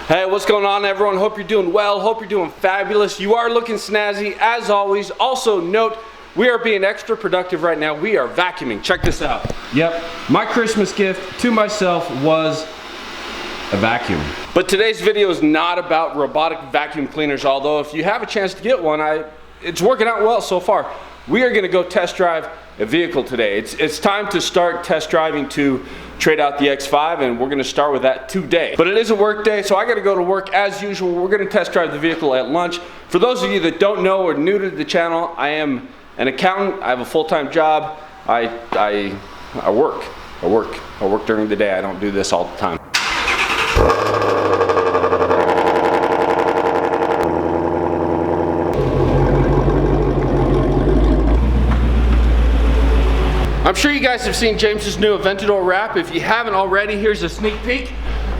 Hey, what's going on, everyone? Hope you're doing well. Hope you're doing fabulous. You are looking snazzy as always. Also note, we are being extra productive right now. We are vacuuming. Check this out. Yep, my Christmas gift to myself was a vacuum. But today's video is not about robotic vacuum cleaners, although if you have a chance to get one, it's working out well so far. We are gonna go test drive a vehicle today. It's time to start test driving to trade out the X5, and we're gonna start with that today. But it is a work day, so I gotta go to work as usual. We're gonna test drive the vehicle at lunch. For those of you that don't know or new to the channel, I am an accountant. I have a full-time job. I work during the day. I don't do this all the time. I'm sure you guys have seen James's new Aventador wrap. If you haven't already, here's a sneak peek.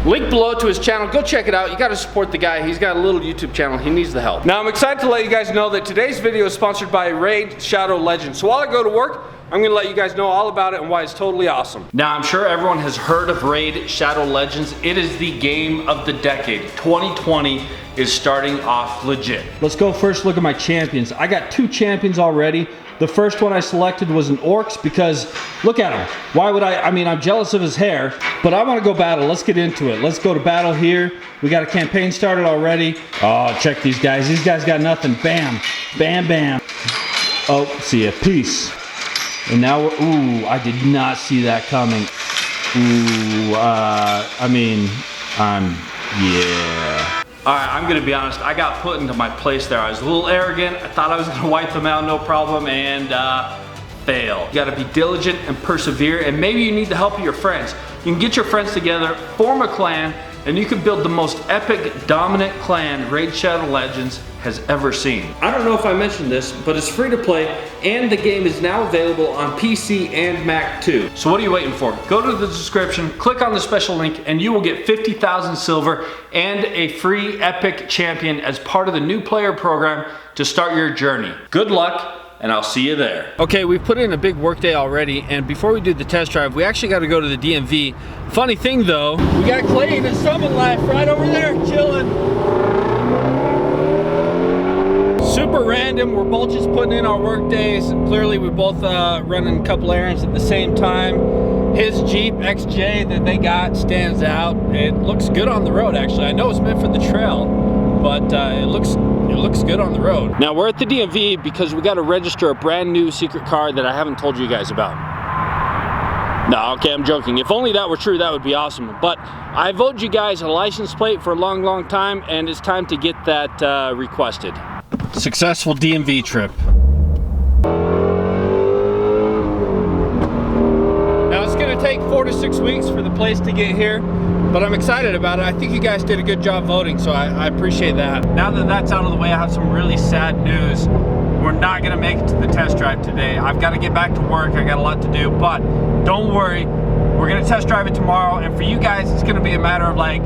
Link below to his channel. Go check it out. You got to support the guy. He's got a little YouTube channel. He needs the help. Now, I'm excited to let you guys know that today's video is sponsored by Raid Shadow Legends. So while I go to work, I'm going to let you guys know all about it and why it's totally awesome. Now, I'm sure everyone has heard of Raid Shadow Legends. It is the game of the decade. 2020 is starting off legit. Let's go first look at my champions. I got 2 champions already. The first one I selected was an Orcs because look at him. Why would I mean, I'm jealous of his hair, but I want to go battle. Let's get into it. Let's go to battle here. We got a campaign started already. Oh, check these guys. These guys got nothing. Bam, bam, bam. Oh, see ya. Peace. And now we're, ooh, I did not see that coming. Ooh, yeah. All right, I'm gonna be honest, I got put into my place there. I was a little arrogant. I thought I was gonna wipe them out, no problem, and fail. You gotta be diligent and persevere, and maybe you need the help of your friends. You can get your friends together, form a clan, and you can build the most epic, dominant clan Raid Shadow Legends has ever seen. I don't know if I mentioned this, but it's free to play, and the game is now available on PC and Mac too. So what are you waiting for? Go to the description, click on the special link, and you will get 50,000 silver and a free epic champion as part of the new player program to start your journey. Good luck, and I'll see you there. Okay, we've put in a big work day already, and before we do the test drive, we actually got to go to the DMV. Funny thing though, we got Clayton and Summit Life right over there chilling. Super random. We're both just putting in our work days. Clearly, we both running a couple errands at the same time. His Jeep XJ that they got stands out. It looks good on the road, actually. I know it's meant for the trail, but it looks good on the road. Now we're at the DMV because we got to register a brand new secret car that I haven't told you guys about. No, okay, I'm joking. If only that were true, that would be awesome. But I've owed you guys a license plate for a long, long time, and it's time to get that requested. Successful DMV trip. Now it's gonna take 4 to 6 weeks for the place to get here, but I'm excited about it. I think you guys did a good job voting, so I appreciate that. Now that that's out of the way, I have some really sad news. We're not gonna make it to the test drive today. I've got to get back to work. I got a lot to do, but don't worry. We're gonna test drive it tomorrow, and for you guys, it's gonna be a matter of like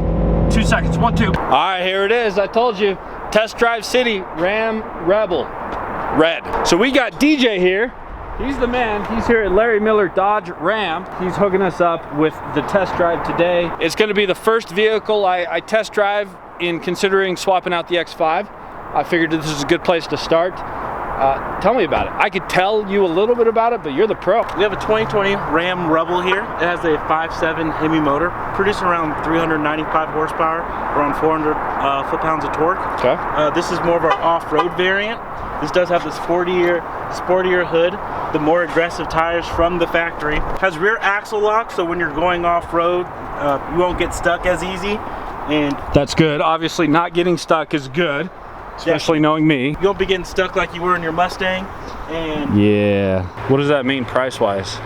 2 seconds. 1, 2. All right, here it is. I told you. Test Drive City Ram Rebel Red. So we got DJ here. He's the man. He's here at Larry Miller Dodge Ram. He's hooking us up with the test drive today. It's going to be the first vehicle I test drive in considering swapping out the X5. I figured this is a good place to start. Tell me about it. I could tell you a little bit about it, but you're the pro. We have a 2020 Ram Rebel here. It has a 5.7 Hemi motor, producing around 395 horsepower, around 400 foot-pounds of torque. Okay. This is more of our off-road variant. This does have this sportier hood, the more aggressive tires from the factory. Has rear axle lock, so when you're going off-road, you won't get stuck as easy. And that's good. Obviously, not getting stuck is good. Especially knowing me. You won't be getting stuck like you were in your Mustang. And yeah. What does that mean price-wise?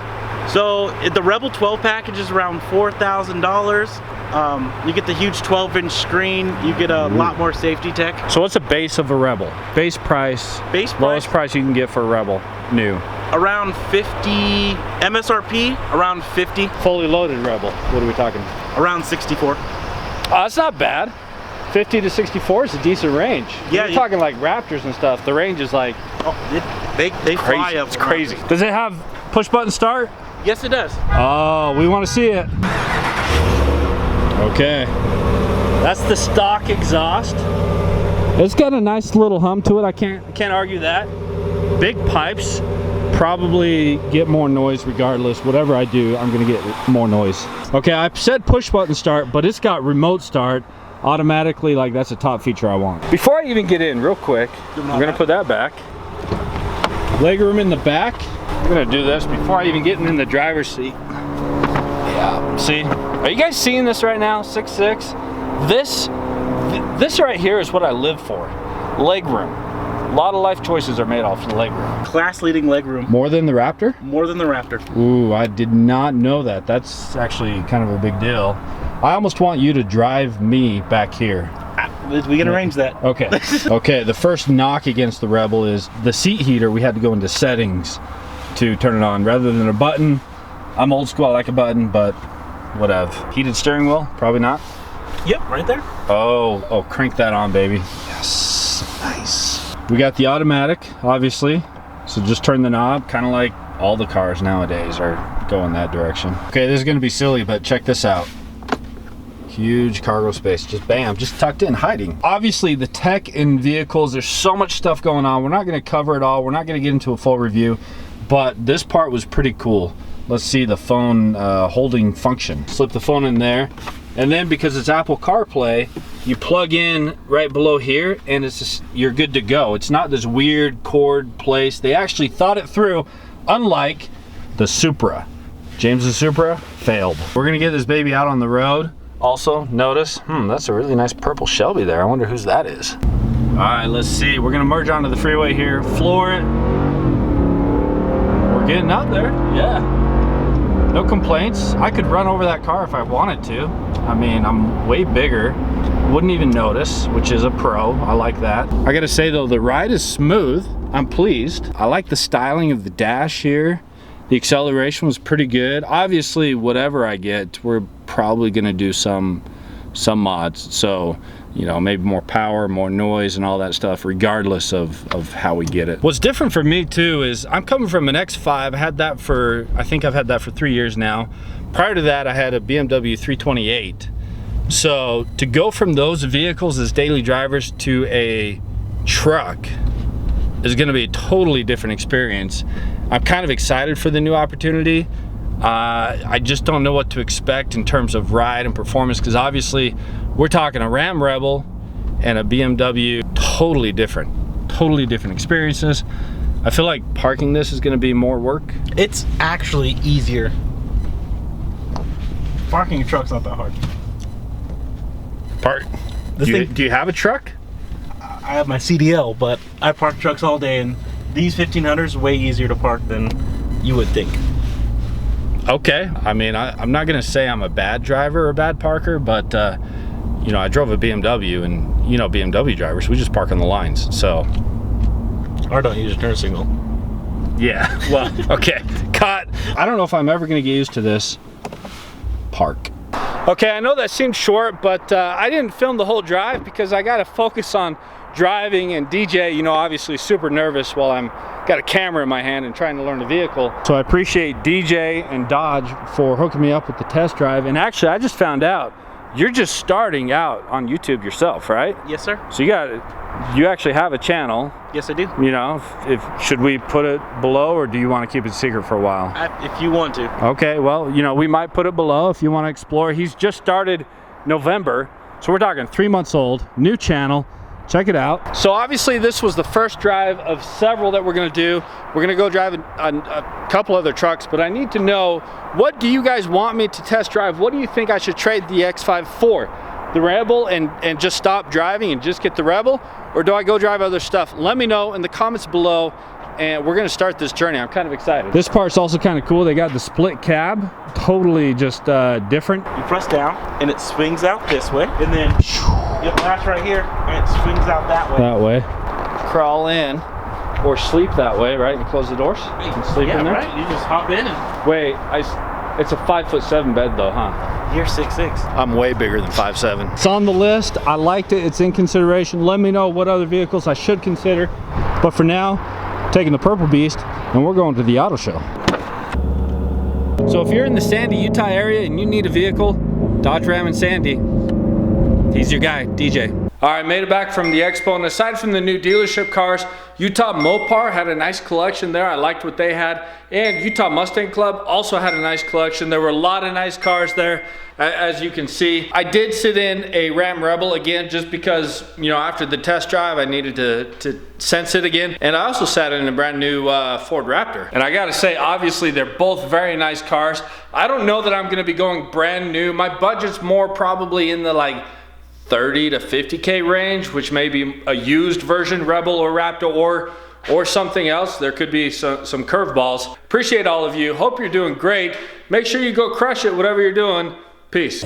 So the Rebel 12 package is around $4,000. You get the huge 12-inch screen. You get a lot more safety tech. So what's the base of a Rebel? Base price. Lowest price you can get for a Rebel new. Around 50 MSRP. Around 50. Fully loaded Rebel. What are we talking? Around 64. That's not bad. 50 to 64 is a decent range. Yeah, you're talking like Raptors and stuff. The range is like, they fly up. It's crazy. Does it have push button start? Yes, it does. Oh, we want to see it. Okay. That's the stock exhaust. It's got a nice little hum to it. I can't argue that. Big pipes probably get more noise regardless. Whatever I do, I'm gonna get more noise. Okay, I said push button start, but it's got remote start automatically. Like, that's a top feature I want. Before I even get in, real quick, I'm gonna put that back. Legroom in the back. I'm gonna do this before I even get in the driver's seat. Yeah, see? Are you guys seeing this right now? 6'6". This right here is what I live for. Legroom. A lot of life choices are made off the legroom. Class-leading legroom. More than the Raptor? More than the Raptor. Ooh, I did not know that. That's actually kind of a big deal. I almost want you to drive me back here. We can arrange that. Okay. Okay, the first knock against the Rebel is the seat heater. We had to go into settings to turn it on rather than a button. I'm old school, I like a button, but whatever. Heated steering wheel? Probably not. Yep, right there. Oh, crank that on, baby. Yes, nice. We got the automatic, obviously. So just turn the knob, kind of like all the cars nowadays are going that direction. Okay, this is gonna be silly, but check this out. Huge cargo space, just bam, just tucked in, hiding. Obviously the tech in vehicles, there's so much stuff going on. We're not gonna cover it all. We're not gonna get into a full review, but this part was pretty cool. Let's see the phone holding function. Slip the phone in there. And then because it's Apple CarPlay, you plug in right below here and it's just, you're good to go. It's not this weird cord place. They actually thought it through, unlike the Supra. James's Supra failed. We're gonna get this baby out on the road. Also, notice, that's a really nice purple Shelby there. I wonder whose that is. All right, let's see. We're gonna merge onto the freeway here, floor it. We're getting up there, yeah. No complaints. I could run over that car if I wanted to. I mean, I'm way bigger. Wouldn't even notice, which is a pro. I like that. I gotta say though, the ride is smooth. I'm pleased. I like the styling of the dash here. The acceleration was pretty good. Obviously, whatever I get, we're probably gonna do some mods. So, you know, maybe more power, more noise and all that stuff, regardless of how we get it. What's different for me too is I'm coming from an X5. I think I've had that for 3 years now. Prior to that, I had a BMW 328. So to go from those vehicles as daily drivers to a truck is gonna be a totally different experience. I'm kind of excited for the new opportunity. I just don't know what to expect in terms of ride and performance, because obviously we're talking a Ram Rebel and a BMW, totally different experiences. I feel like parking this is going to be more work. It's actually easier. Parking a truck's not that hard. Do you have a truck? I have my CDL, but I park trucks all day, and these 1500s are way easier to park than you would think. Okay, I mean, I'm not gonna say I'm a bad driver or a bad parker, but you know, I drove a BMW, and you know, BMW drivers, we just park on the lines, so. Or don't use a turn signal. Yeah, well, okay, cut. I don't know if I'm ever gonna get used to this. Park. Okay, I know that seemed short, but I didn't film the whole drive because I gotta focus on driving, and DJ, you know, obviously super nervous while I'm got a camera in my hand and trying to learn the vehicle. So I appreciate DJ and Dodge for hooking me up with the test drive. And actually, I just found out you're just starting out on YouTube yourself, right? Yes, sir. So you actually have a channel. Yes, I do. You know, should we put it below, or do you want to keep it secret for a while? If you want to. Okay, well, you know, we might put it below if you want to explore. He's just started November, so we're talking 3 months old, new channel. Check it out. So obviously this was the first drive of several that we're gonna do. We're gonna go drive a couple other trucks, but I need to know, what do you guys want me to test drive? What do you think I should trade the X5 for? The Rebel and just stop driving and just get the Rebel? Or do I go drive other stuff? Let me know in the comments below, and we're gonna start this journey. I'm kind of excited. This part's also kind of cool. They got the split cab, totally just different. You press down and it swings out this way, and then you latch right here and it swings out that way. That way. Crawl in or sleep that way, right? And close the doors and sleep in there. Right. You just hop in and wait. It's a 5'7" bed though, huh? you're 6'6". I'm way bigger than 5'7". It's on the list. I liked it. It's in consideration. Let me know what other vehicles I should consider. But for now, taking the Purple Beast, and we're going to the auto show. So if you're in the Sandy, Utah area and you need a vehicle, Dodge Ram and Sandy. He's your guy, DJ. All right, made it back from the expo, and aside from the new dealership cars, Utah Mopar had a nice collection there. I liked what they had, and Utah Mustang Club also had a nice collection. There were a lot of nice cars there, as you can see. I did sit in a Ram Rebel again, just because, you know, after the test drive, I needed to sense it again. And I also sat in a brand new Ford Raptor. And I gotta say, obviously, they're both very nice cars. I don't know that I'm gonna be going brand new. My budget's more probably in the like 30 to 50K range, which may be a used version Rebel or Raptor or something else. There could be some curveballs. Appreciate all of you. Hope you're doing great. Make sure you go crush it, whatever you're doing. Peace.